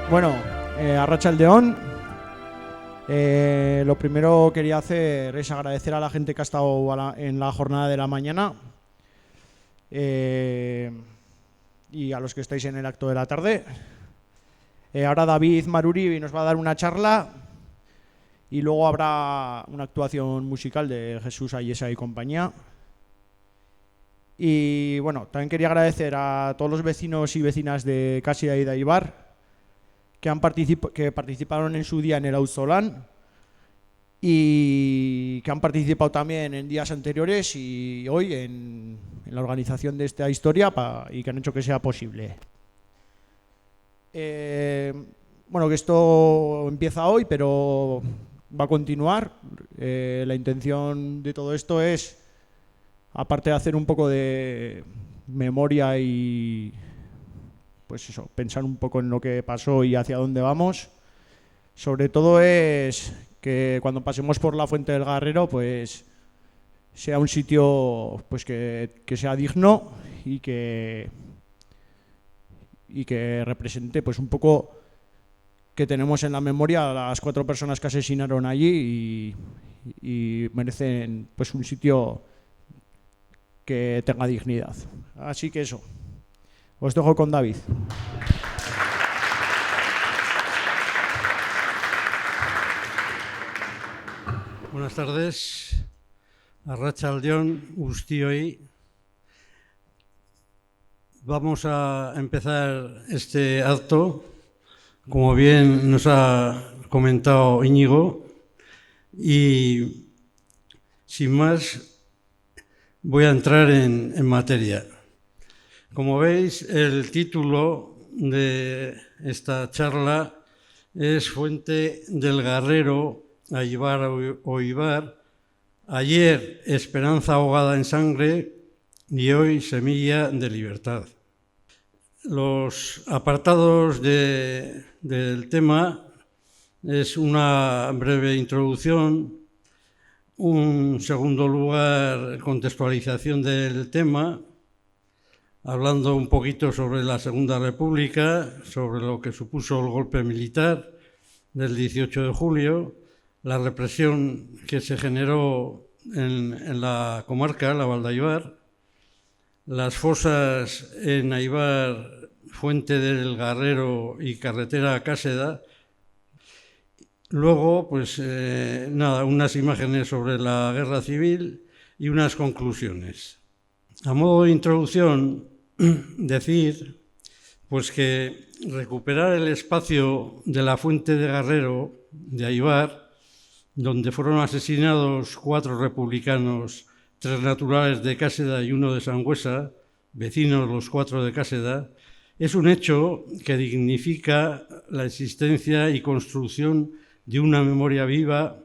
Bueno, Arratsaldeon. Lo primero que quería hacer es agradecer a la gente que ha estado en la jornada de la mañana y a los que estáis en el acto de la tarde. Ahora David Maruri nos va a dar una charla y luego habrá una actuación musical de Jesús Ayesa y compañía. Y bueno, también quería agradecer a todos los vecinos y vecinas de Cásida y de Aibar que participaron en su día en el Auzolán y que han participado también en días anteriores y hoy en la organización de esta historia y que han hecho que sea posible. Bueno, que esto empieza hoy, pero va a continuar. La intención de todo esto es, aparte de hacer un poco de memoria y pues eso, pensar un poco en lo que pasó y hacia dónde vamos, sobre todo es que cuando pasemos por la Fuente del Garrero, pues sea un sitio pues que sea digno y que represente pues un poco que tenemos en la memoria a las 4 personas que asesinaron allí y merecen pues un sitio que tenga dignidad. Así que eso, os dejo con David. Buenas tardes, Arratsaldeon guztioi. Vamos a empezar este acto, como bien nos ha comentado Íñigo, y sin más voy a entrar en materia. Como veis, el título de esta charla es Fuente del Garrero, Aibar o Ibar, ayer esperanza ahogada en sangre y hoy semilla de libertad. Los apartados del tema es una breve introducción, un segundo lugar, contextualización del tema, hablando un poquito sobre la Segunda República, sobre lo que supuso el golpe militar del 18 de julio, la represión que se generó en la comarca, la Val d'Aibar, las fosas en Aibar, Fuente del Garrero y carretera a Cáseda. Luego, pues unas imágenes sobre la guerra civil y unas conclusiones. A modo de introducción, decir pues que recuperar el espacio de la Fuente de Garrero de Aibar, donde fueron asesinados 4 republicanos, 3 naturales de Cáseda y 1 de Sangüesa, vecinos los 4 de Cáseda, es un hecho que dignifica la existencia y construcción de una memoria viva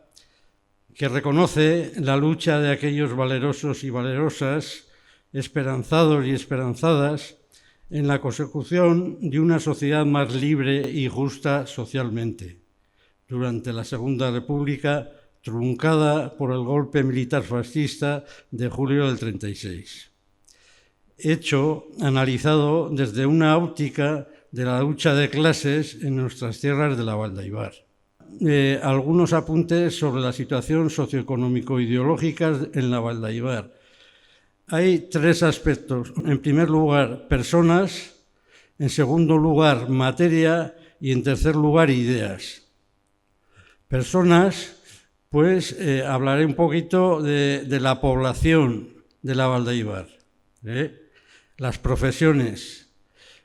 que reconoce la lucha de aquellos valerosos y valerosas, esperanzados y esperanzadas, en la consecución de una sociedad más libre y justa socialmente, durante la Segunda República, truncada por el golpe militar fascista de julio del 36. Hecho analizado desde una óptica de la lucha de clases en nuestras tierras de la Val d'Aibar. Algunos apuntes sobre la situación socioeconómico-ideológica en la Val d'Aibar. Hay 3 aspectos. En primer lugar, personas. En segundo lugar, materia. Y en tercer lugar, ideas. Personas, pues hablaré un poquito de la población de la Val d'Aibar. Las profesiones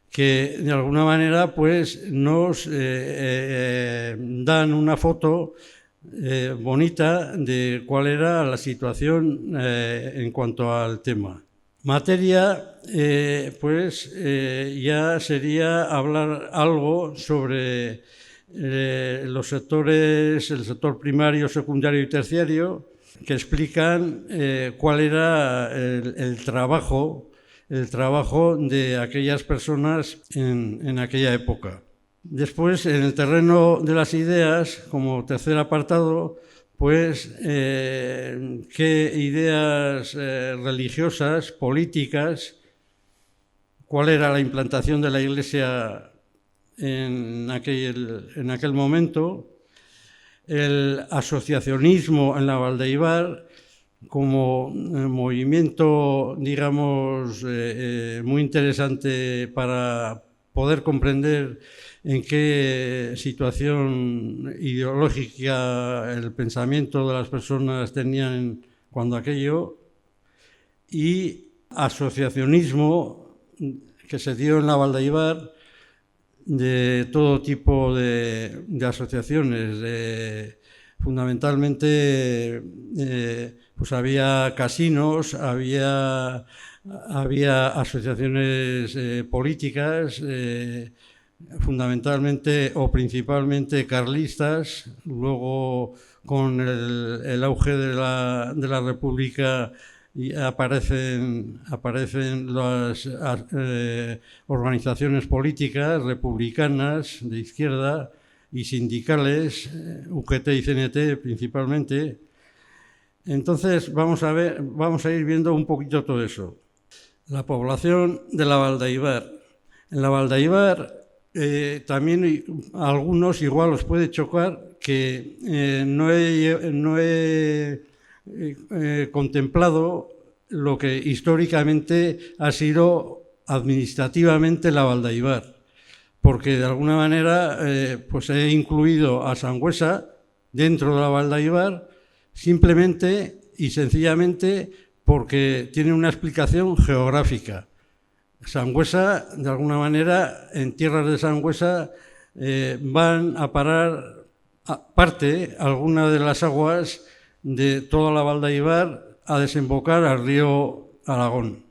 que de alguna manera pues nos dan una foto bonita de cuál era la situación en cuanto al tema. Materia, ya sería hablar algo sobre los sectores, el sector primario, secundario y terciario, que explican cuál era el trabajo de aquellas personas en aquella época. Después, en el terreno de las ideas, como tercer apartado, pues qué ideas religiosas, políticas, cuál era la implantación de la Iglesia en aquel momento, el asociacionismo en la Valdeibar como movimiento, digamos, muy interesante para poder comprender en qué situación ideológica el pensamiento de las personas tenían cuando aquello, y asociacionismo que se dio en la Valdeibar de todo tipo de asociaciones. Fundamentalmente pues había casinos, había asociaciones políticas, fundamentalmente o principalmente carlistas. Luego, con el auge de la República, y aparecen las organizaciones políticas republicanas de izquierda y sindicales, UGT y CNT principalmente. Entonces vamos a ir viendo un poquito todo eso. La población de la Valdeibar. En la Valdeibar también a algunos igual os puede chocar que no he contemplado lo que históricamente ha sido administrativamente la Valdeibar, porque de alguna manera pues he incluido a Sangüesa dentro de la Valdeibar simplemente y sencillamente porque tiene una explicación geográfica. Sangüesa, de alguna manera, en tierras de Sangüesa van a parar alguna de las aguas de toda la Valdeibar a desembocar al río Aragón.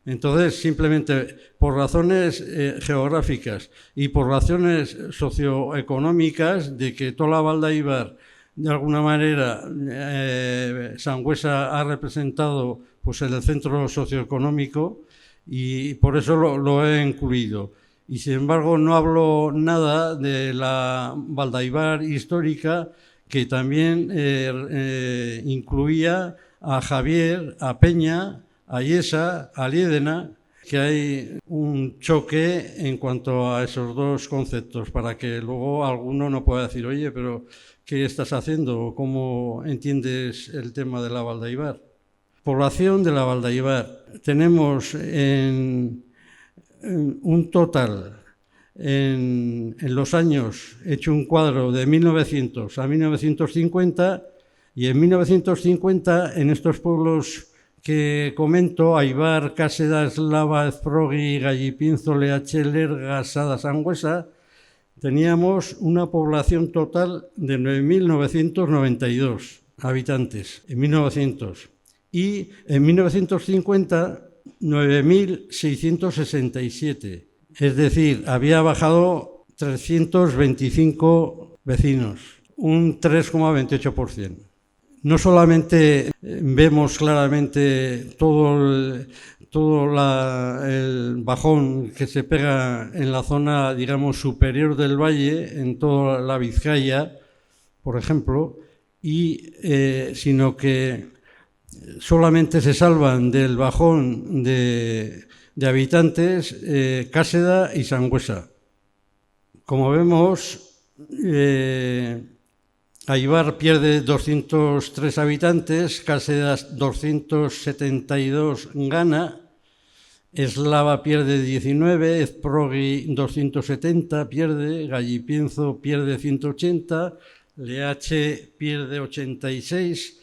Entonces, simplemente por razones geográficas y por razones socioeconómicas, de que toda la Valdeibar, de alguna manera, Sangüesa ha representado pues, en el centro socioeconómico, y por eso lo he incluido. Y sin embargo no hablo nada de la Valdeibar histórica, que también incluía a Javier, a Peña, a Iesa, a Liédena, que hay un choque en cuanto a esos dos conceptos, para que luego alguno no pueda decir, oye, pero ¿qué estás haciendo? ¿Cómo entiendes el tema de la Valdeibar? Población de la Valdeibar. Tenemos un total, en los años, he hecho un cuadro de 1900 a 1950, y en 1950, en estos pueblos que comento, Aibar, Cáseda, Eslava, Ezprogi, Gallipinzo, Leache, Lerga, Sada, Sangüesa, teníamos una población total de 9.992 habitantes en 1900. Y en 1950, 9.667. Es decir, había bajado 325 vecinos, un 3,28%. No solamente vemos claramente todo el bajón que se pega en la zona, digamos, superior del valle, en toda la Vizcaya, por ejemplo, sino que solamente se salvan del bajón de habitantes Cáseda y Sangüesa. Como vemos, Aibar pierde 203 habitantes, Cáseda 272 gana, Eslava pierde 19, Ezprogi 270 pierde, Gallipinzo pierde 180, Leache pierde 86,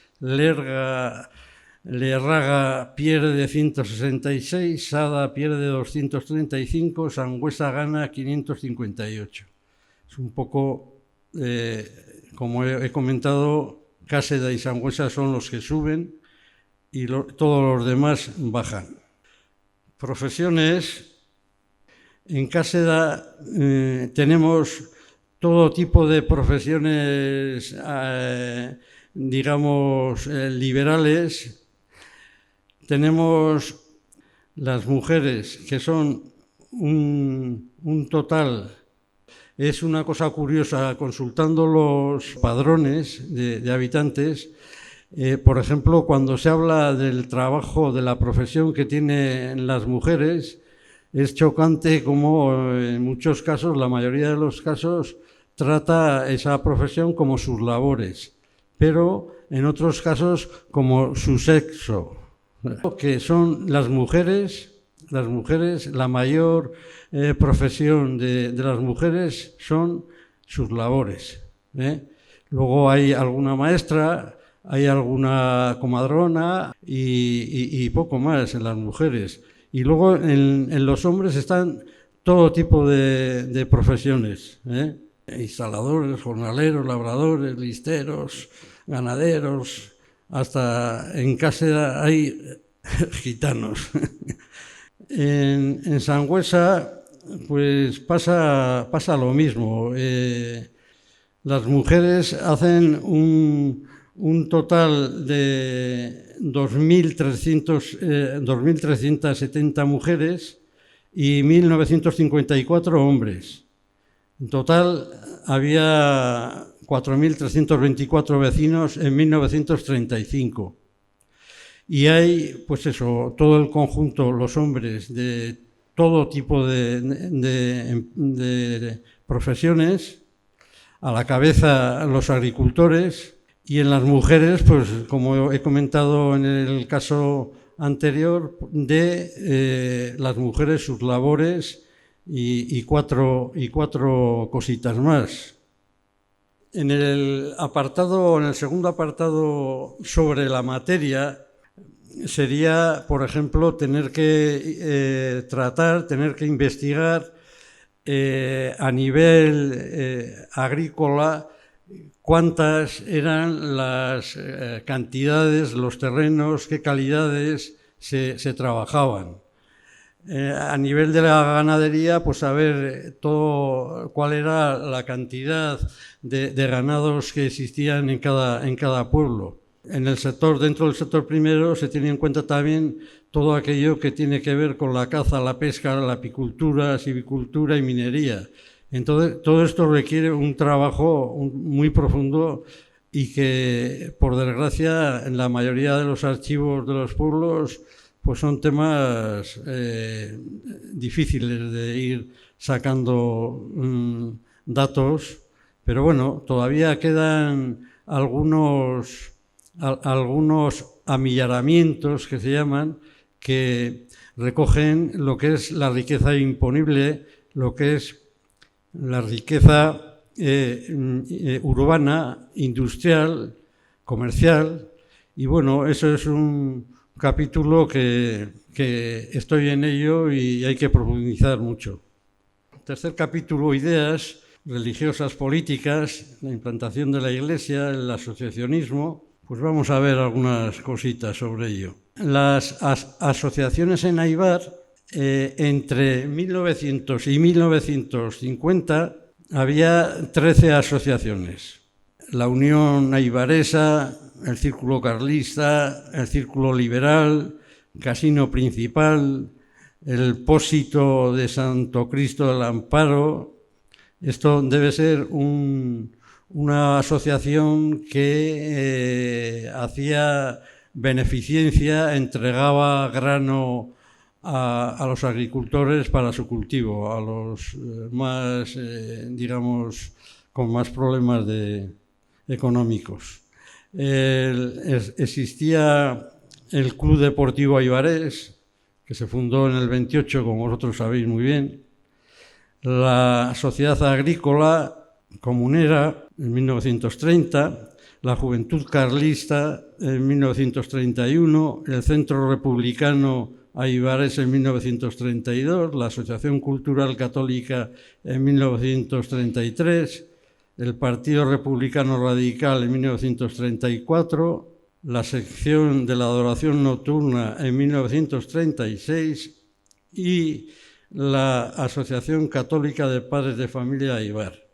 Lerraga pierde 166, Sada pierde 235, Sangüesa gana 558. Es un poco, como he comentado, Cáseda y Sangüesa son los que suben y todos los demás bajan. Profesiones. En Cáseda tenemos todo tipo de profesiones, digamos, liberales. Tenemos las mujeres, que son un total. Es una cosa curiosa, consultando los padrones de habitantes, por ejemplo, cuando se habla del trabajo, de la profesión que tienen las mujeres, es chocante como en muchos casos, la mayoría de los casos, trata esa profesión como sus labores, pero en otros casos como su sexo, que son las mujeres, la mayor profesión de las mujeres son sus labores. Luego hay alguna maestra, hay alguna comadrona y poco más en las mujeres. Y luego en los hombres están todo tipo de profesiones, instaladores, jornaleros, labradores, listeros, ganaderos, hasta en casa hay gitanos. En Sangüesa pues pasa lo mismo. Las mujeres hacen un total de 2.370 mujeres y 1.954 hombres. En total había 4.324 vecinos en 1935. Y hay, pues eso, todo el conjunto, los hombres de todo tipo de profesiones, a la cabeza los agricultores, y en las mujeres, pues como he comentado en el caso anterior, de las mujeres sus labores y cuatro cositas más. En el segundo apartado sobre la materia, sería, por ejemplo, tener que tener que investigar a nivel agrícola cuántas eran las cantidades, los terrenos, qué calidades se trabajaban. A nivel de la ganadería, pues saber cuál era la cantidad de ganados que existían en cada pueblo. Dentro del sector primero, se tiene en cuenta también todo aquello que tiene que ver con la caza, la pesca, la apicultura, silvicultura y minería. Entonces, todo esto requiere un trabajo muy profundo y que, por desgracia, en la mayoría de los archivos de los pueblos, pues son temas difíciles de ir sacando datos, pero bueno, todavía quedan algunos amillaramientos que se llaman, que recogen lo que es la riqueza imponible, lo que es la riqueza urbana, industrial, comercial, y bueno, eso es un capítulo que estoy en ello y hay que profundizar mucho. Tercer capítulo, ideas religiosas, políticas, la implantación de la Iglesia, el asociacionismo. Pues vamos a ver algunas cositas sobre ello. Las asociaciones en Aibar, entre 1900 y 1950, había 13 asociaciones. La Unión Aibaresa, el Círculo Carlista, el Círculo Liberal, Casino Principal, el Pósito de Santo Cristo del Amparo. Esto debe ser una asociación que hacía beneficencia, entregaba grano a los agricultores para su cultivo, a los más, digamos, con más problemas económicos. Existía el Club Deportivo Aibarés, que se fundó en el 28, como vosotros sabéis muy bien. La Sociedad Agrícola Comunera en 1930, la Juventud Carlista en 1931, el Centro Republicano Aibarés en 1932, la Asociación Cultural Católica en 1933, el Partido Republicano Radical en 1934, la Sección de la Adoración Nocturna en 1936 y la Asociación Católica de Padres de Familia Aibar.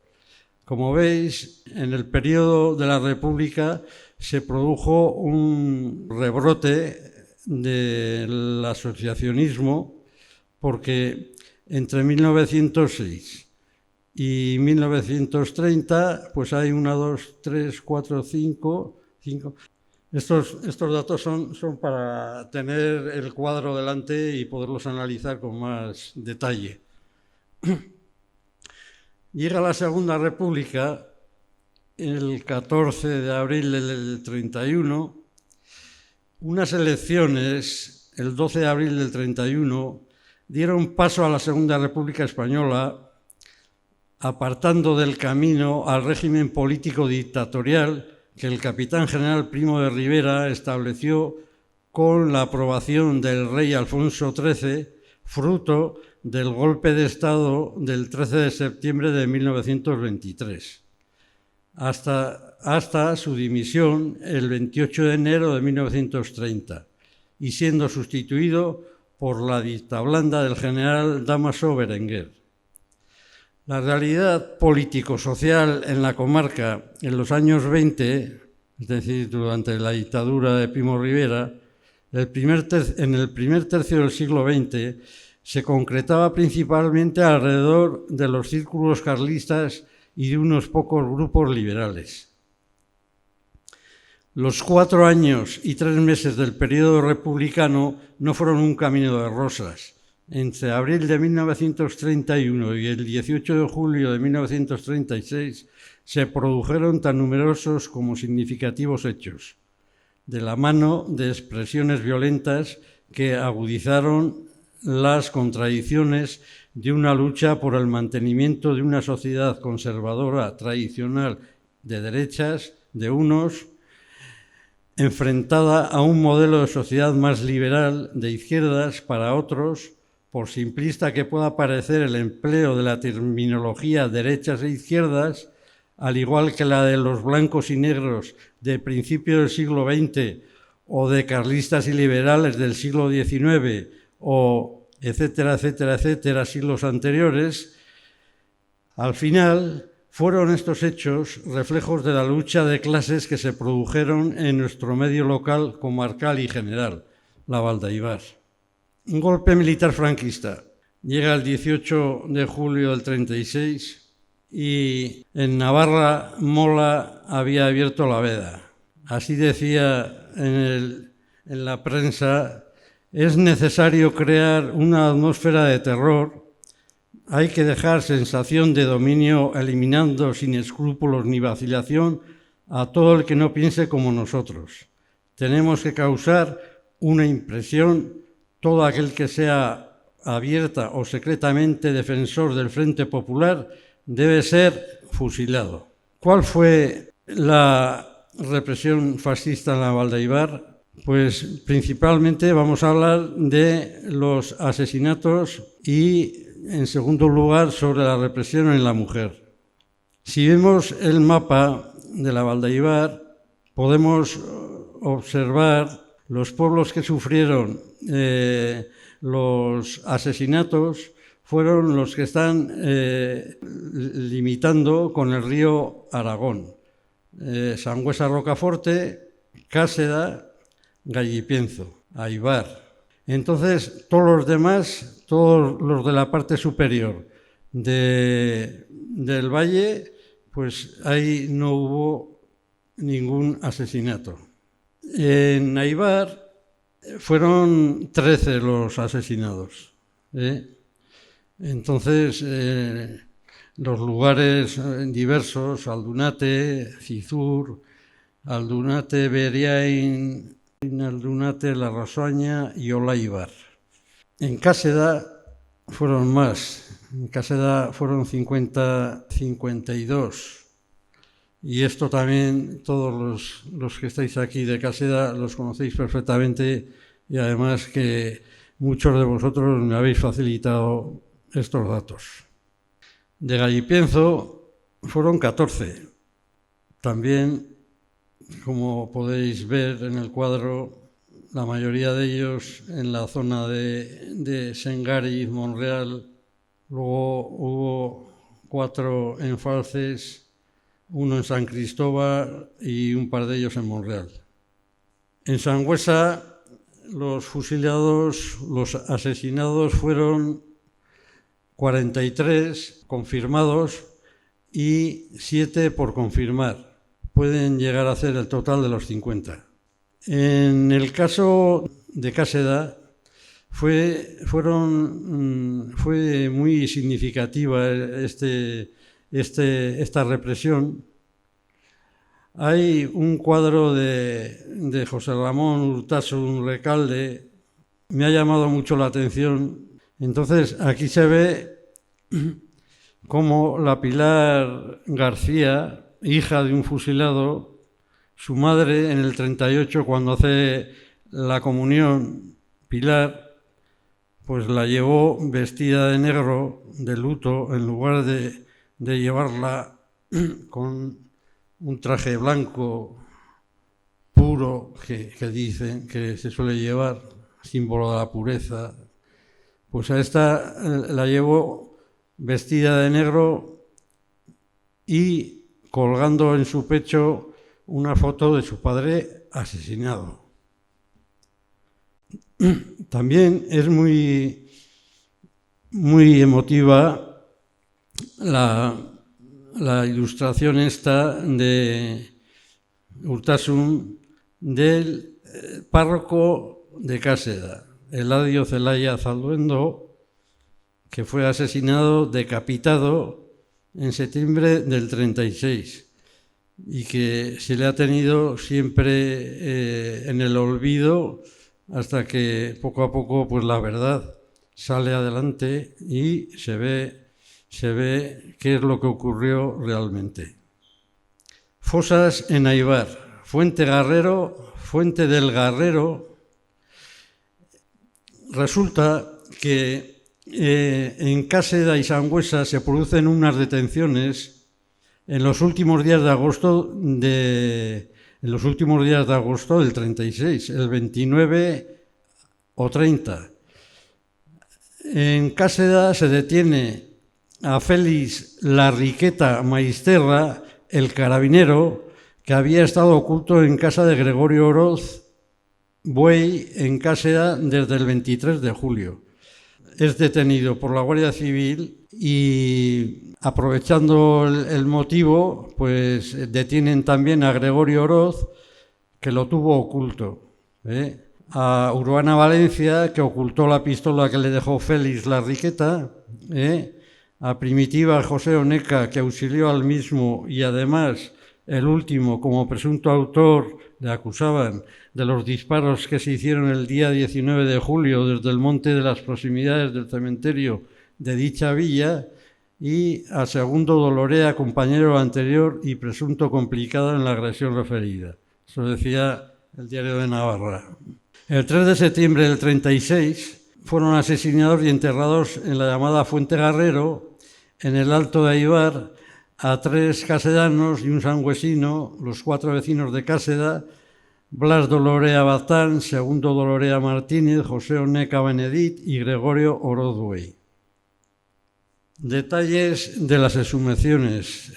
Como veis, en el periodo de la República se produjo un rebrote del asociacionismo, porque entre 1906 y 1930 pues hay 1, 2, 3, 4, 5, Estos datos son para tener el cuadro delante y poderlos analizar con más detalle. Llega la Segunda República el 14 de abril del 31, unas elecciones el 12 de abril del 31 dieron paso a la Segunda República Española, apartando del camino al régimen político dictatorial que el capitán general Primo de Rivera estableció con la aprobación del rey Alfonso XIII, fruto del golpe de Estado del 13 de septiembre de 1923, hasta su dimisión el 28 de enero de 1930, y siendo sustituido por la dictablanda del general Dámaso Berenguer. La realidad político-social en la comarca en los años 20, es decir, durante la dictadura de Primo de Rivera, en el primer tercio del siglo XX, se concretaba principalmente alrededor de los círculos carlistas y de unos pocos grupos liberales. Los 4 años y 3 meses del periodo republicano no fueron un camino de rosas. Entre abril de 1931 y el 18 de julio de 1936 se produjeron tan numerosos como significativos hechos, de la mano de expresiones violentas que agudizaron las contradicciones de una lucha por el mantenimiento de una sociedad conservadora tradicional de derechas de unos, enfrentada a un modelo de sociedad más liberal de izquierdas para otros. Por simplista que pueda parecer el empleo de la terminología derechas e izquierdas, al igual que la de los blancos y negros de principios del siglo XX o de carlistas y liberales del siglo XIX o etcétera, etcétera, etcétera, siglos anteriores, al final fueron estos hechos reflejos de la lucha de clases que se produjeron en nuestro medio local, comarcal y general, la Valdaibar. Un golpe militar franquista llega el 18 de julio del 36 y en Navarra Mola había abierto la veda. Así decía en la prensa: es necesario crear una atmósfera de terror, hay que dejar sensación de dominio eliminando sin escrúpulos ni vacilación a todo el que no piense como nosotros. Tenemos que causar una impresión. Todo aquel que sea abierta o secretamente defensor del Frente Popular debe ser fusilado. ¿Cuál fue la represión fascista en la Valdaibar? Pues principalmente vamos a hablar de los asesinatos y, en segundo lugar, sobre la represión en la mujer. Si vemos el mapa de la Valdaibar, podemos observar los pueblos que sufrieron los asesinatos fueron los que están limitando con el río Aragón. Sangüesa, Rocaforte, Cáseda, Gallipienzo, Aibar. Entonces, todos los demás, todos los de la parte superior del valle, pues ahí no hubo ningún asesinato. En Aibar fueron 13 los asesinados. Entonces, los lugares diversos, Aldunate, Cizur, Aldunate, Beriain, Aldunate, La Rosaña y Olaibar. En Cáseda fueron más. En Cáseda fueron 52. Y esto también, todos los que estáis aquí de Cáseda los conocéis perfectamente, y además que muchos de vosotros me habéis facilitado estos datos. De Gallipienzo fueron 14. También, como podéis ver en el cuadro, la mayoría de ellos en la zona de Sengariz, Monreal. Luego hubo 4 en Falces, 1 en San Cristóbal y un par de ellos en Monreal. En Sangüesa, los fusilados, los asesinados fueron 43 confirmados y 7 por confirmar. Pueden llegar a ser el total de los 50. En el caso de Cáseda fue muy significativa esta represión. Hay un cuadro de José Ramón Urtasun Recalde, me ha llamado mucho la atención. Entonces, aquí se ve cómo la Pilar García, hija de un fusilado, su madre en el 38, cuando hace la comunión, Pilar, pues la llevó vestida de negro, de luto, en lugar de llevarla con un traje blanco puro que dicen que se suele llevar, símbolo de la pureza. Pues a esta la llevó vestida de negro y colgando en su pecho una foto de su padre asesinado. También es muy emotiva la ilustración esta de Urtasun del párroco de Cáseda, Eladio Zelaya Zalduendo, que fue asesinado, decapitado en septiembre del 36 y que se le ha tenido siempre en el olvido hasta que poco a poco pues la verdad sale adelante y se ve qué es lo que ocurrió realmente. Fosas en Aibar, Fuente Garrero, Fuente del Garrero. Resulta que en Cáseda y Sangüesa se producen unas detenciones en los últimos días de agosto del 36, el 29 o 30. En Cáseda se detiene a Félix Larriqueta Maisterra, el carabinero, que había estado oculto en casa de Gregorio Oroz Buey en Cáseda desde el 23 de julio. Es detenido por la Guardia Civil y, aprovechando el motivo, pues detienen también a Gregorio Oroz, que lo tuvo oculto, a Urbana Valencia, que ocultó la pistola que le dejó Félix Larriqueta, a Primitiva José Oneca, que auxilió al mismo y además el último como presunto autor, le acusaban de los disparos que se hicieron el día 19 de julio desde el monte de las proximidades del cementerio de dicha villa, y a Segundo Dolorea, compañero anterior y presunto complicado en la agresión referida. Eso decía el Diario de Navarra. El 3 de septiembre del 36 fueron asesinados y enterrados en la llamada Fuente Garrero, en el Alto de Aibar, a 3 casedanos y un sangüesino, los 4 vecinos de Cáseda, Blas Dolorea Baztán, Segundo Dolorea Martínez, José Oneca Benedit y Gregorio Oroz Buey. Detalles de las exhumaciones,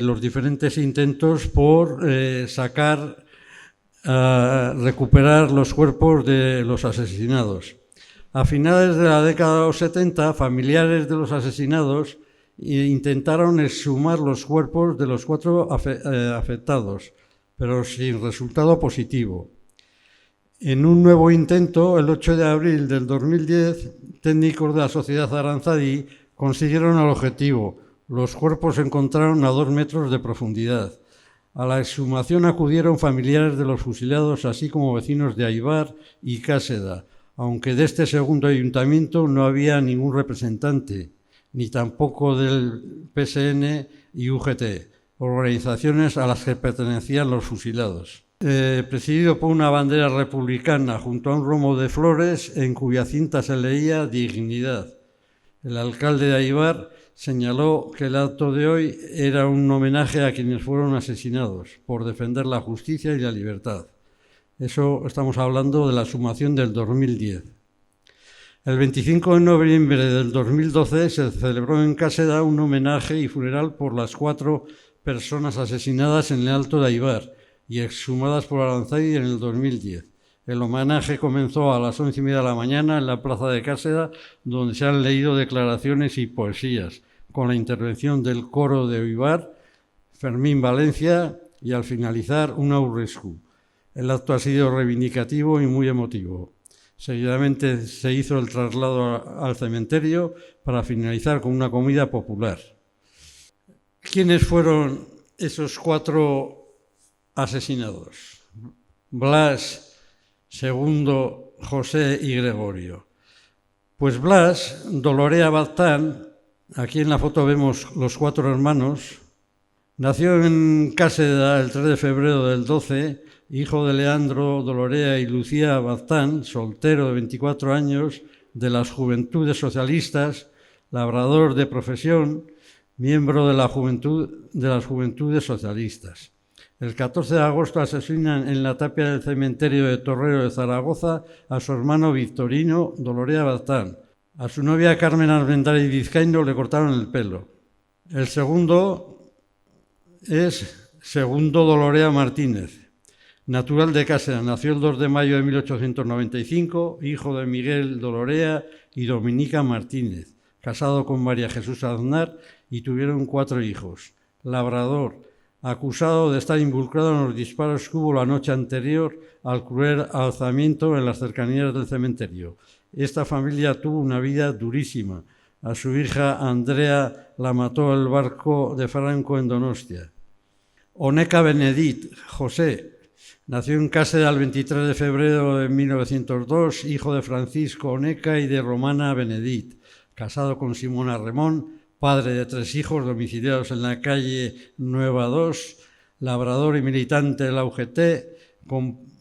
los diferentes intentos por recuperar los cuerpos de los asesinados. A finales de la década de los 70, familiares de los asesinados intentaron exhumar los cuerpos de los 4 afectados, pero sin resultado positivo. En un nuevo intento, el 8 de abril del 2010, técnicos de la Sociedad Aranzadi consiguieron el objetivo. Los cuerpos se encontraron a 2 metros de profundidad. A la exhumación acudieron familiares de los fusilados, así como vecinos de Aibar y Cáseda, aunque de este segundo ayuntamiento no había ningún representante, ni tampoco del PSN y UGT, organizaciones a las que pertenecían los fusilados. Presidido por una bandera republicana junto a un ramo de flores en cuya cinta se leía Dignidad. El alcalde de Aibar señaló que el acto de hoy era un homenaje a quienes fueron asesinados por defender la justicia y la libertad. Eso estamos hablando de la exhumación del 2010. El 25 de noviembre del 2012 se celebró en Cáseda un homenaje y funeral por las 4 personas asesinadas en el Alto de Aibar y exhumadas por Aranzadi en el 2010. El homenaje comenzó a las 11:30 de la mañana en la plaza de Cáseda, donde se han leído declaraciones y poesías, con la intervención del coro de Aibar, Fermín Valencia, y al finalizar un aurrescu. El acto ha sido reivindicativo y muy emotivo. Seguidamente se hizo el traslado al cementerio para finalizar con una comida popular. ¿Quiénes fueron esos 4 asesinados? Blas, Segundo, José y Gregorio. Pues Blas, Dolorea Baztán, aquí en la foto vemos los 4 hermanos, nació en Cáseda el 3 de febrero del 12, hijo de Leandro, Dolorea y Lucía Baztán, soltero de 24 años, de las Juventudes Socialistas, labrador de profesión, miembro de las Juventudes Socialistas. El 14 de agosto asesinan en la tapia del cementerio de Torrero de Zaragoza a su hermano Victorino Dolorea Baztán. A su novia Carmen Armendáriz Vizcaíno le cortaron el pelo. El segundo es Segundo Dolorea Martínez, natural de Cáseda. Nació el 2 de mayo de 1895, hijo de Miguel Dolorea y Dominica Martínez, casado con María Jesús Aznar y tuvieron 4 hijos. Labrador, acusado de estar involucrado en los disparos que hubo la noche anterior al cruel alzamiento en las cercanías del cementerio. Esta familia tuvo una vida durísima. A su hija Andrea la mató el barco de Franco en Donostia. Oneca Benedit, José, nació en Cáseda el 23 de febrero de 1902, hijo de Francisco Oneca y de Romana Benedit, casado con Simona Remón, padre de 3 hijos domiciliados en la calle Nueva 2, labrador y militante de la UGT.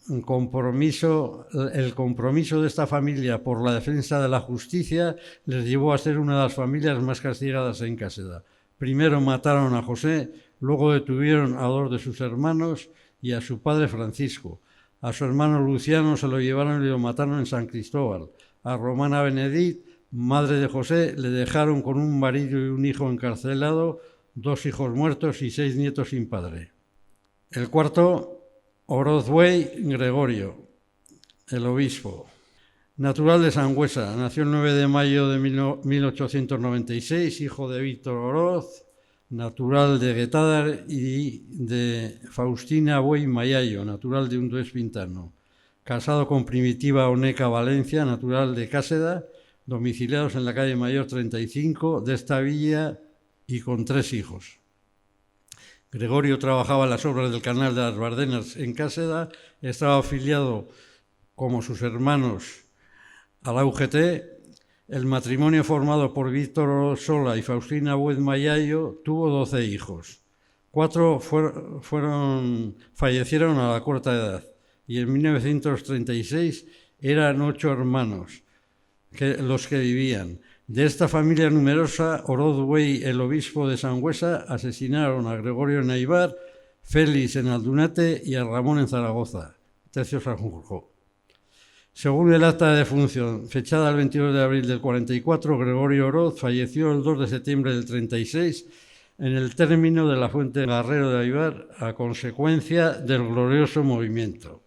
El compromiso de esta familia por la defensa de la justicia les llevó a ser una de las familias más castigadas en Cáseda. Primero mataron a José, luego detuvieron a 2 de sus hermanos y a su padre Francisco. A su hermano Luciano se lo llevaron y lo mataron en San Cristóbal. A Romana Benedit, madre de José, le dejaron con un marido y un hijo encarcelado, 2 hijos muertos y 6 nietos sin padre. El cuarto, Orozwey Gregorio, el obispo. Natural de Sangüesa, nació el 9 de mayo de 1896, hijo de Víctor Oroz, natural de Guetádar, y de Faustina Buey Mayayo, natural de Undués Pintano. Casado con Primitiva Oneca Valencia, natural de Cáseda, domiciliados en la calle Mayor 35 de esta villa y con 3 hijos. Gregorio trabajaba en las obras del Canal de las Bardenas en Cáseda, estaba afiliado, como sus hermanos, a la UGT. El matrimonio formado por Víctor Sola y Faustina Buez Mayayo tuvo 12 hijos. 4 fallecieron a la corta edad y en 1936 eran 8 hermanos los que vivían. De esta familia numerosa, Orozwey, el obispo de Sangüesa, asesinaron a Gregorio en Aibar, Félix en Aldunate y a Ramón en Zaragoza, tercio Sanjurjo. Según el acta de defunción, fechada el 22 de abril del 44, Gregorio Oroz falleció el 2 de septiembre del 36 en el término de la Fuente Garrero de Aibar a consecuencia del glorioso movimiento.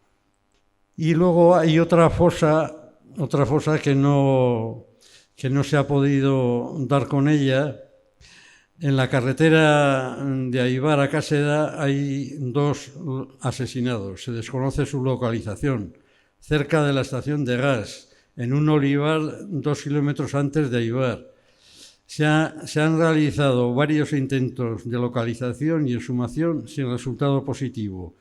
Y luego hay otra fosa que no se ha podido dar con ella. En la carretera de Aibar a Cáseda hay 2 asesinados. Se desconoce su localización, cerca de la estación de gas, en un olivar 2 kilómetros antes de Aibar. Se han realizado varios intentos de localización y exhumación sin resultado positivo.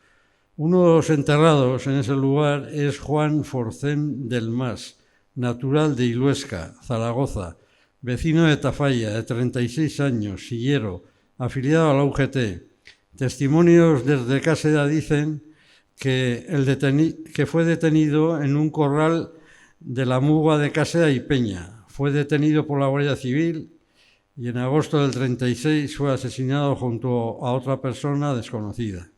Uno de los enterrados en ese lugar es Juan Forcén del Mas, natural de Iluesca, Zaragoza, vecino de Tafalla, de 36 años, sillero, afiliado a la UGT. Testimonios desde Cáseda dicen que fue detenido en un corral de la Muga de Cáseda y Peña. Fue detenido por la Guardia Civil y en agosto del 36 fue asesinado junto a otra persona desconocida.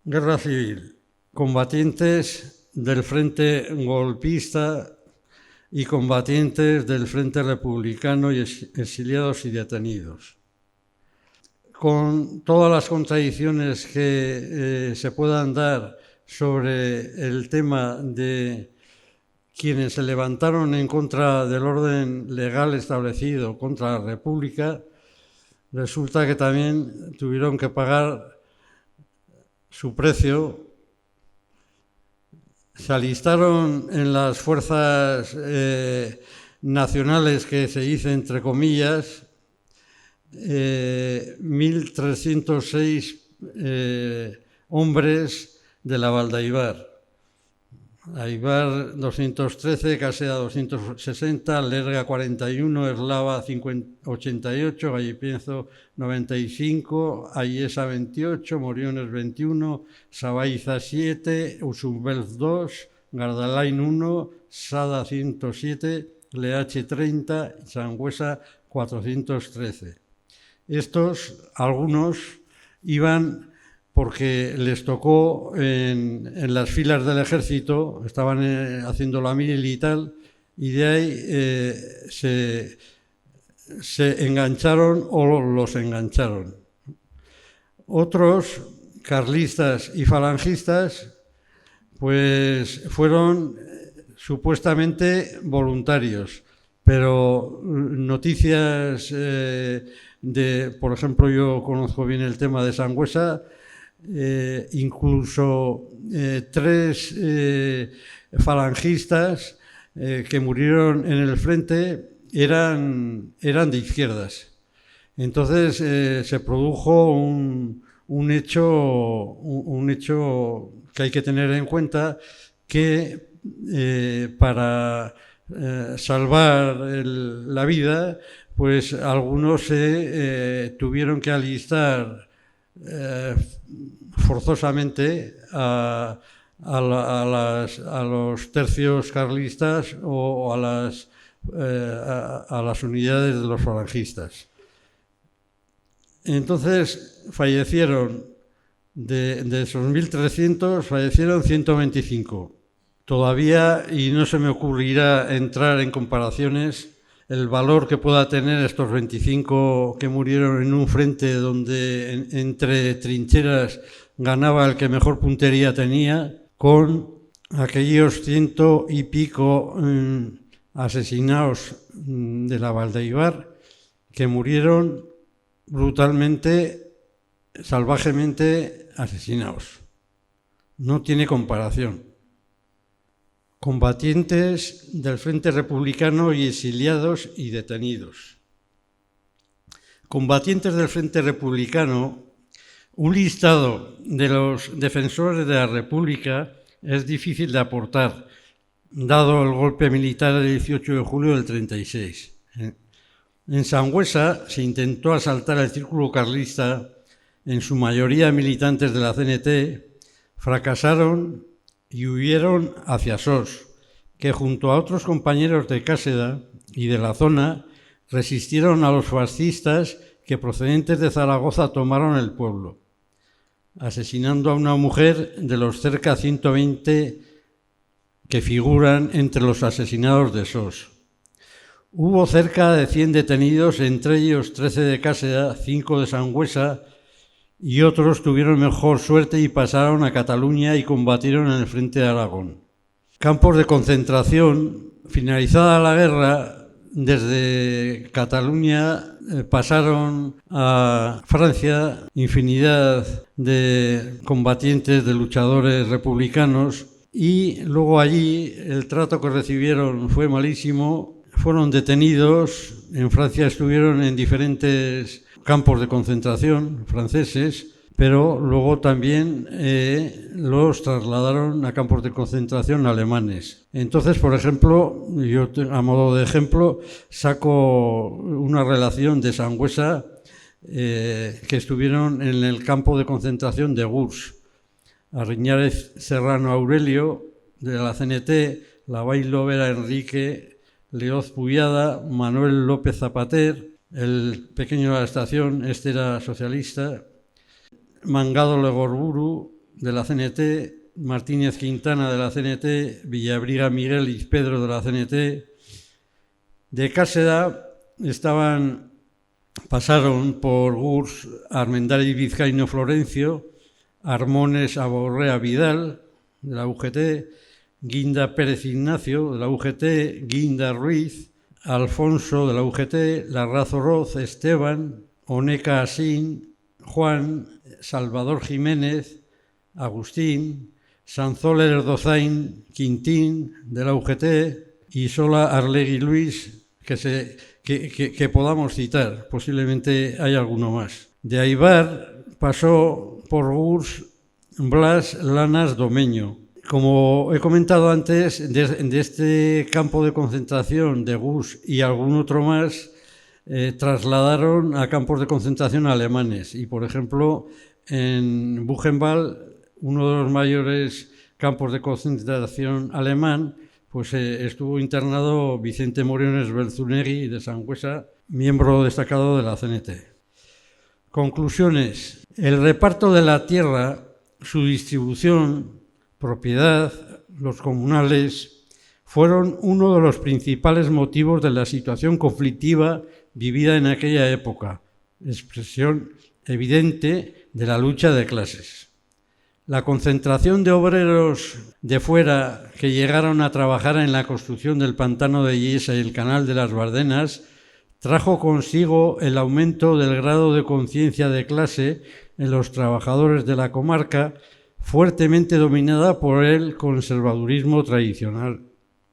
Guerra civil. Combatientes del Frente Golpista y combatientes del Frente Republicano y exiliados y detenidos. Con todas las contradicciones que se puedan dar sobre el tema de quienes se levantaron en contra del orden legal establecido contra la República, resulta que también tuvieron que pagar su precio se alistaron en las fuerzas nacionales, que se dice entre comillas, 1.306 hombres de la Valdaibar. Aibar 213, Caseda 260, Lerga 41, Eslava 88, Gallipienzo 95, Ayesa 28, Moriones 21, Sabaiza 7, Usumbelz 2, Gardalain 1, Sada 107, Leache 30, Sangüesa 413. Estos, algunos, iban porque les tocó en las filas del ejército, estaban haciendo la mili y tal, y de ahí se engancharon o los engancharon. Otros, carlistas y falangistas, pues fueron supuestamente voluntarios, pero noticias por ejemplo, yo conozco bien el tema de Sangüesa, incluso 3 falangistas que murieron en el frente eran de izquierdas. Entonces se produjo un hecho que hay que tener en cuenta, que para salvar la vida, pues algunos se tuvieron que alistar forzosamente a los tercios carlistas o a las unidades de los falangistas. Entonces fallecieron, de esos 1.300, fallecieron 125. Todavía, y no se me ocurrirá entrar en comparaciones, el valor que pueda tener estos 25 que murieron en un frente donde entre trincheras ganaba el que mejor puntería tenía, con aquellos 100 y pico asesinados de la Valdaibar, que murieron brutalmente, salvajemente asesinados. No tiene comparación. Combatientes del Frente Republicano y exiliados y detenidos. Combatientes del Frente Republicano, un listado de los defensores de la República es difícil de aportar, dado el golpe militar del 18 de julio del 36. En Sangüesa se intentó asaltar el círculo carlista, en su mayoría militantes de la CNT, fracasaron y huyeron hacia Sos, que junto a otros compañeros de Cáseda y de la zona resistieron a los fascistas que procedentes de Zaragoza tomaron el pueblo, asesinando a una mujer de los cerca 120 que figuran entre los asesinados de Sos. Hubo cerca de 100 detenidos, entre ellos 13 de Cáseda, 5 de Sangüesa, y otros tuvieron mejor suerte y pasaron a Cataluña y combatieron en el frente de Aragón. Campos de concentración. Finalizada la guerra, desde Cataluña pasaron a Francia infinidad de combatientes, de luchadores republicanos, y luego allí el trato que recibieron fue malísimo. Fueron detenidos. En Francia estuvieron en diferentes campos de concentración franceses, pero luego también los trasladaron a campos de concentración alemanes. Entonces, por ejemplo, yo a modo de ejemplo saco una relación de Sangüesa, que estuvieron en el campo de concentración de Gurs. Arriñárez Serrano Aurelio, de la CNT, Lavall Lovera Enrique, Leoz Puyada, Manuel López Zapater, el pequeño de la estación, este era socialista, Mangado Legorburu, de la CNT, Martínez Quintana, de la CNT, Villabriga Miguel y Pedro, de la CNT. De Cáseda pasaron por Gurs Armendáriz Vizcaíno Florencio, Armones Aborrea Vidal, de la UGT, Guinda Pérez Ignacio, de la UGT, Guinda Ruiz, Alfonso, de la UGT, Larrazo Roz, Esteban, Oneca Asín, Juan, Salvador Jiménez, Agustín, Sanzola Erdozain Quintín, de la UGT, y Sola Arlegui Luis, que podamos citar. Posiblemente hay alguno más. De Aibar pasó por Gurs Blas Lanas Domeño. Como he comentado antes, de este campo de concentración de Gurs y algún otro más, trasladaron a campos de concentración alemanes. Y, por ejemplo, en Buchenwald, uno de los mayores campos de concentración alemán, pues estuvo internado Vicente Moriones Belzunegui de Sangüesa, miembro destacado de la CNT. Conclusiones. El reparto de la tierra, su distribución, propiedad, los comunales, fueron uno de los principales motivos de la situación conflictiva vivida en aquella época, expresión evidente de la lucha de clases. La concentración de obreros de fuera que llegaron a trabajar en la construcción del pantano de Lliesa y el canal de las Bardenas trajo consigo el aumento del grado de conciencia de clase en los trabajadores de la comarca, fuertemente dominada por el conservadurismo tradicional.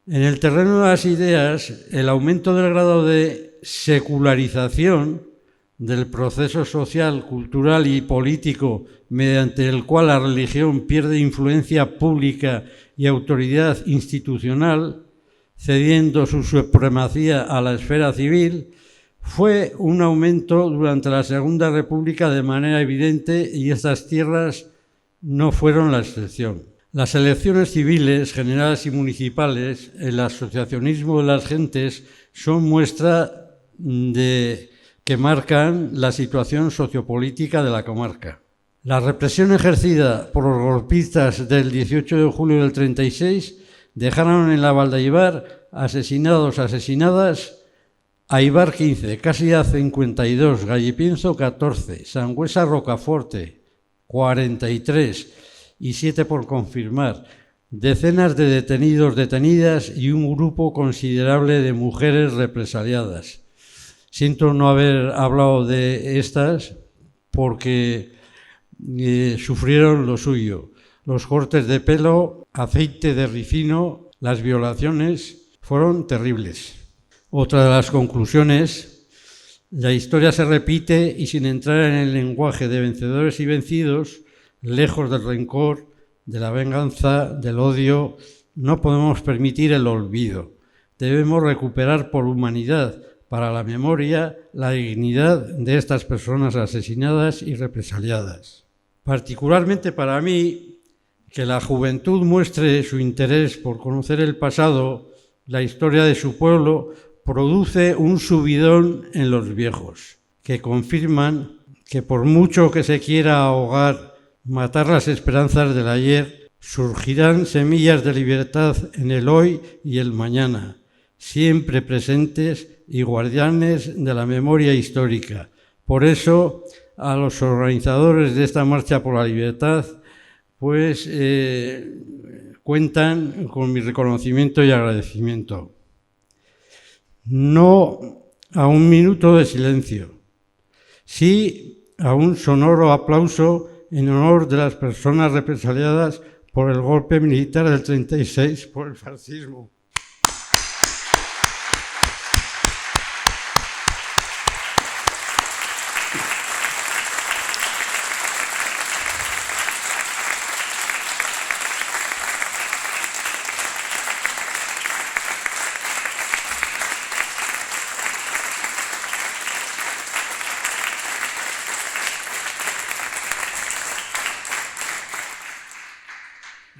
En el terreno de las ideas, el aumento del grado de secularización del proceso social, cultural y político mediante el cual la religión pierde influencia pública y autoridad institucional, cediendo su supremacía a la esfera civil, fue un aumento durante la Segunda República de manera evidente y estas tierras no fueron la excepción. Las elecciones civiles, generales y municipales, el asociacionismo de las gentes son muestra de que marcan la situación sociopolítica de la comarca. La represión ejercida por los golpistas del 18 de julio del 36 dejaron en la Val d'Aibar asesinadas Aibar 15, Casia 52, Gallipienzo 14, Sangüesa Rocaforte 43 y 7 por confirmar, decenas de detenidos, detenidas y un grupo considerable de mujeres represaliadas. Siento no haber hablado de estas porque sufrieron lo suyo. Los cortes de pelo, aceite de ricino, las violaciones fueron terribles. Otra de las conclusiones, la historia se repite y sin entrar en el lenguaje de vencedores y vencidos, lejos del rencor, de la venganza, del odio, no podemos permitir el olvido. Debemos recuperar por humanidad, para la memoria, la dignidad de estas personas asesinadas y represaliadas. Particularmente para mí, que la juventud muestre su interés por conocer el pasado, la historia de su pueblo, produce un subidón en los viejos, que confirman que por mucho que se quiera ahogar, matar las esperanzas del ayer, surgirán semillas de libertad en el hoy y el mañana, siempre presentes y guardianes de la memoria histórica. Por eso, a los organizadores de esta marcha por la libertad, pues cuentan con mi reconocimiento y agradecimiento. No a un minuto de silencio, sí a un sonoro aplauso en honor de las personas represaliadas por el golpe militar del 36 por el fascismo.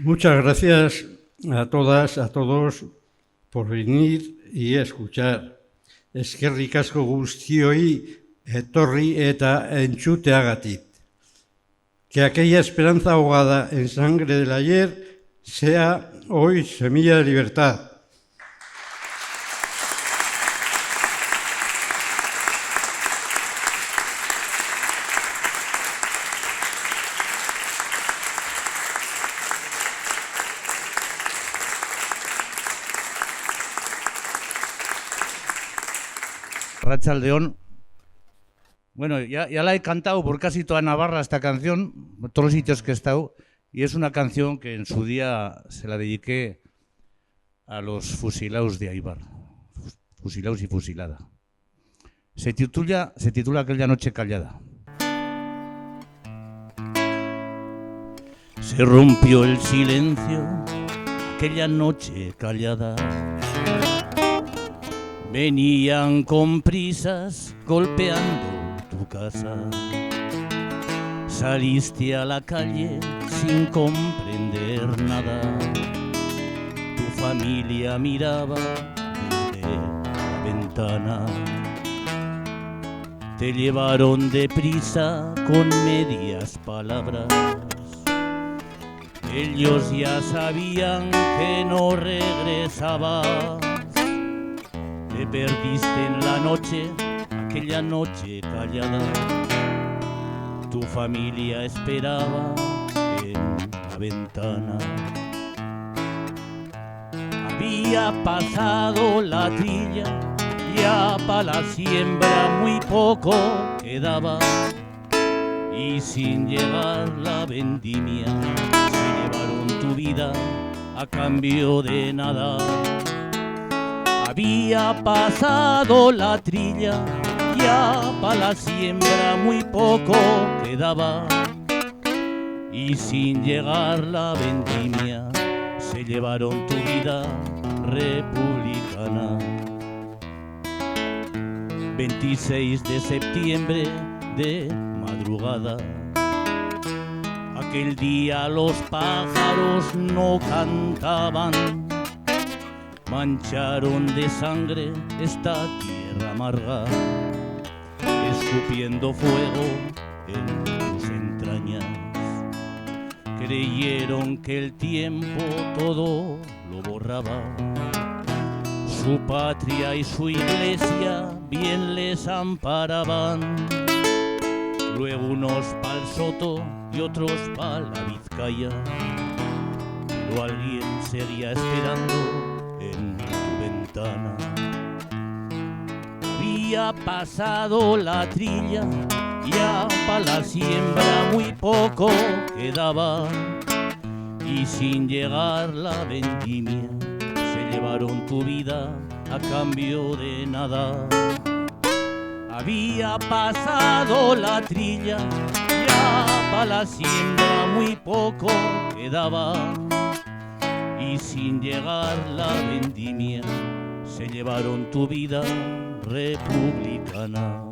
Muchas gracias a todas, a todos, por venir y escuchar. Eskerrik asko guztioi etorri eta entzuteagatik. Que aquella esperanza ahogada en sangre del ayer sea hoy semilla de libertad. Arratsaldeon. Bueno, ya la he cantado por casi toda Navarra esta canción, por todos los sitios que he estado, Y es una canción que en su día se la dediqué a los fusilados de Aibar, fusilados y fusilada. Se titula Aquella noche callada. Se rompió el silencio, aquella noche callada. Venían con prisas golpeando tu casa. Saliste a la calle sin comprender nada. Tu familia miraba desde la ventana. Te llevaron deprisa con medias palabras. Ellos ya sabían que no regresabas. Te perdiste en la noche, aquella noche callada. Tu familia esperaba en la ventana. Había pasado la trilla, ya para la siembra muy poco quedaba. Y sin llegar la vendimia, se llevaron tu vida a cambio de nada. Había pasado la trilla, ya para la siembra muy poco quedaba. Y sin llegar la vendimia, se llevaron tu vida republicana. 26 de septiembre de madrugada. Aquel día los pájaros no cantaban. Mancharon de sangre esta tierra amarga, escupiendo fuego en tus entrañas. Creyeron que el tiempo todo lo borraba. Su patria y su iglesia bien les amparaban. Luego unos pa'l Soto y otros pa' la Vizcaya. Pero alguien seguía esperando en tu ventana. Había pasado la trilla, ya pa' la siembra muy poco quedaba. Y sin llegar la vendimia, se llevaron tu vida a cambio de nada. Había pasado la trilla, ya pa' la siembra muy poco quedaba. Y sin llegar la vendimia, se llevaron tu vida republicana.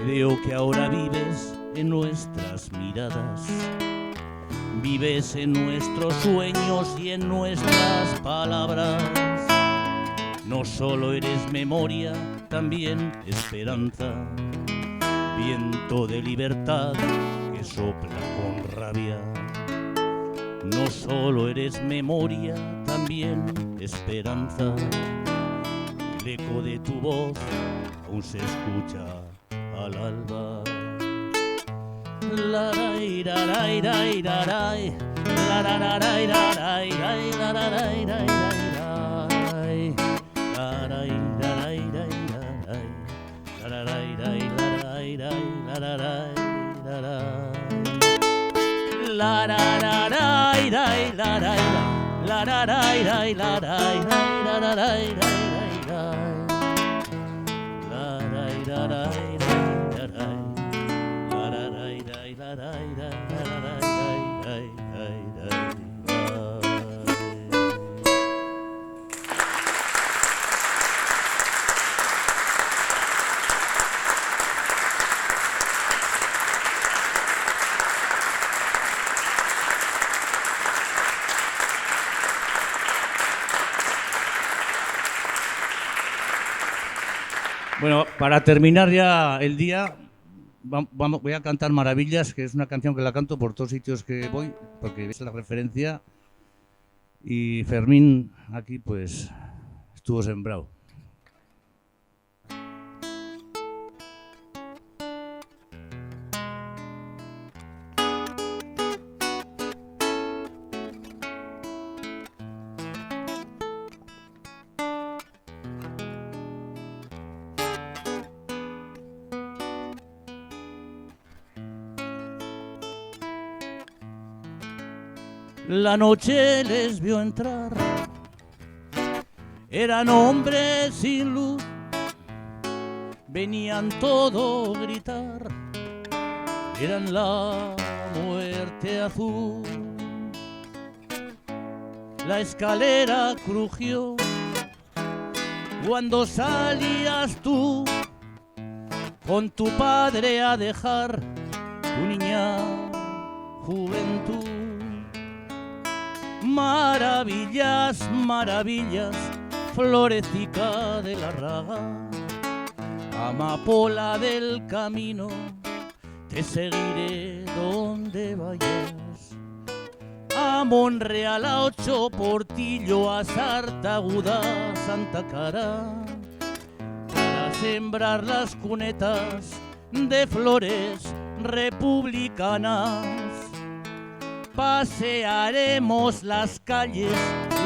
Creo que ahora vives en nuestras miradas, vives en nuestros sueños y en nuestras palabras. No solo eres memoria, también esperanza, viento de libertad que sopla con rabia. No solo eres memoria, también esperanza. El eco de tu voz aún se escucha al alba. La la ira la ira ira la la la la ira la ira la la la ira la la ira la ira la la la ira la ira la la la la la la la ira la la la la la ira la la la la la ira la Bueno, para terminar ya el día, voy a cantar Maravillas, que es una canción que la canto por todos sitios que voy, porque es la referencia. Y Fermín aquí pues estuvo sembrado. La noche les vio entrar, eran hombres sin luz, venían todos gritar, eran la muerte azul. La escalera crujió cuando salías tú con tu padre a dejar tu niña juventud. Maravillas, maravillas, florecita de la raga, amapola del camino, te seguiré donde vayas. A Monreal, a Ocho Portillo, a Sartaguda, Santa Cara, para sembrar las cunetas de flores republicanas. Pasearemos las calles,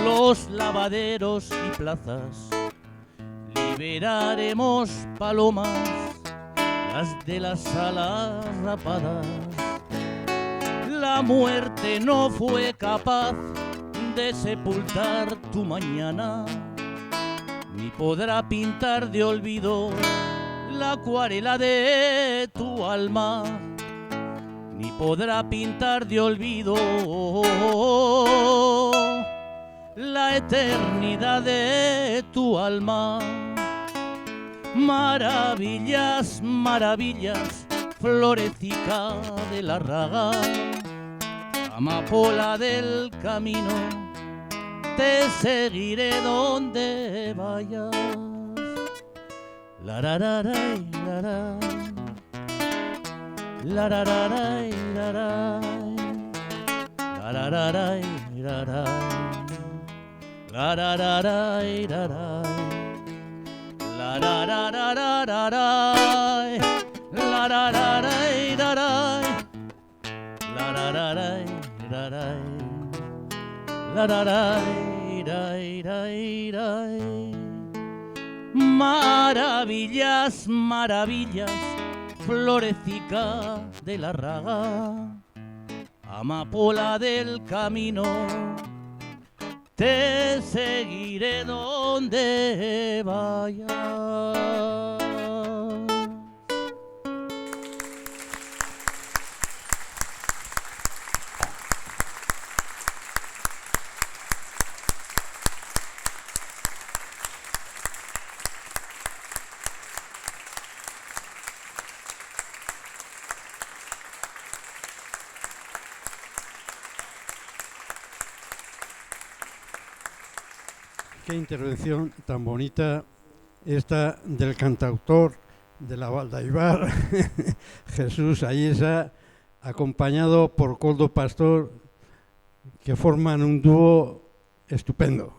los lavaderos y plazas, liberaremos palomas, las de las alas rapadas. La muerte no fue capaz de sepultar tu mañana, ni podrá pintar de olvido la acuarela de tu alma, ni podrá pintar de olvido la eternidad de tu alma. Maravillas, maravillas, florecita de la raga, amapola del camino, te seguiré donde vayas. La ra ra ra la ra. La ra ra ra la ra. La ra ra ra la ra. La ra ra ra la ra. La ra ra ra la ra. La ra ra ra la ra. La ra ra ra la ra. La ra ra ra. Maravillas, maravillas, florecita de la raga, amapola del camino, te seguiré donde vayas. Qué intervención tan bonita esta del cantautor de la Valdaibar, Jesús Ayesa, acompañado por Koldo Pastor, que forman un dúo estupendo.